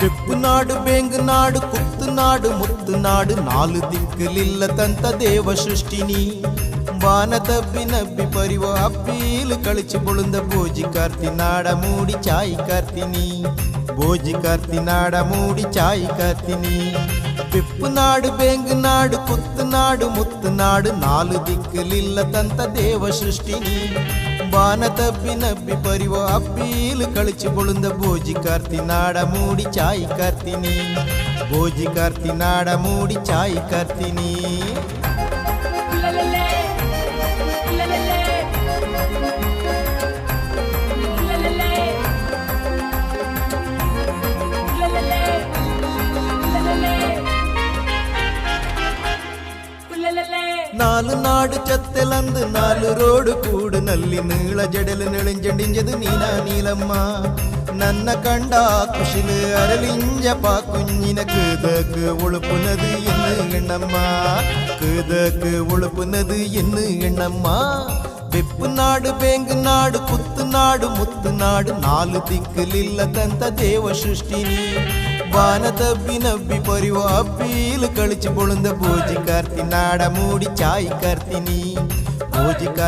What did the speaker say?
ಬೆಪ್ಪು ನಾಡು ಬೇಂಗು ನಾಡು ಕುತ್ತು ನಾಡು ಮುತ್ತು ನಾಡು ನಾಲು ದಿಕ್ಕಲಿಲ್ಲ ತಂತ ದೇವ ಸೃಷ್ಟಿನಿ ವಾನ ತಬ್ಬಿ ನಬ್ಬಿ ಪರಿವ ಅಪ್ಪೀಲು ಕಳಿಸಿ ಬುಳುಂದ ಬೋಜಿ ಕಾರ್ತಿ ನಾಡ ಮೂಡಿ ಚಾಯಿ ಕಾರ್ತಿನಿ ಬೋಜಿ ಕಾರ್ತಿ ನಾಡ ಮೂಡಿ ಚಾಯಿ ಕಾರ್ತಿನಿ ಬೆಪ್ಪು ನಾಡು ಬೇಂಗು ನಾಡು ಕುತ್ತು ನಾಡು ಮುತ್ತು ನಾಡು ನಾಲು ದಿಕ್ಕಲಿಲ್ಲ ತಂತ ದೇವ ಸೃಷ್ಟಿನಿ ವಾನ ತಬ್ಬಿ ನಬ್ಬಿ ಪರಿವ ಅಪ್ಪೀಲು ಕಳಿಸಿ ಬುಳುಂದ ಬೋಜಿ ಕಾರ್ತಿ ನಾಡ ಮೂಡಿ ಚಾಯಿ ಕಾರ್ತಿನಿ ಬೋಜಿ ಕಾರ್ತಿ ನಾಡ ಮೂಡಿ ಚಾಯಿ ಕಾರ್ತಿನಿ ನಾಲು ನಾಡು ಚತ್ತೆಲಂದು ನಾಲು ರೋಡು ಕೂಡು ನಲ್ಲಿ ನೀಳ ಜಡಲು ನೆಳಿಂಜಡಿಂಜದು ನೀನಾ ನೀಲಮ್ಮ ನನ್ನ ಕಂಡ ಕುಶಿಲು ಅರಳಿಂಜ ಪಾಕುಂಜಿನ ಕದಕ್ ಉಳುಪುನದು ಎನ್ನು ಎಣ್ಣಮ್ಮ ಕದಕ್ ಉಳುಪುನದು ಎನ್ನು ಎಣ್ಣಮ್ಮ ಬೆಪ್ಪು ನಾಡು ಬೇಂಗು ನಾಡು ಕುತ್ತು ನಾಡು ಮುತ್ತು ನಾಡು ನಾಲು ದಿಕ್ಕಲಿಲ್ಲ ತಂತ ದೇವ ಸೃಷ್ಟಿನಿ ವಾನ ತಬ್ಬಿ ನಬ್ಬಿ ಪರಿವ ಅಪ್ಪೀಲು ಕಳಿಸಿ ಬುಳುಂದ ಬೋಜಿ ಕಾರ್ತಿ ನಾಡ ಮೂಡಿ ಚಾಯಿ ಕಾರ್ತಿನಿ ಬೋಜಿ ಕಾರ್ತಿ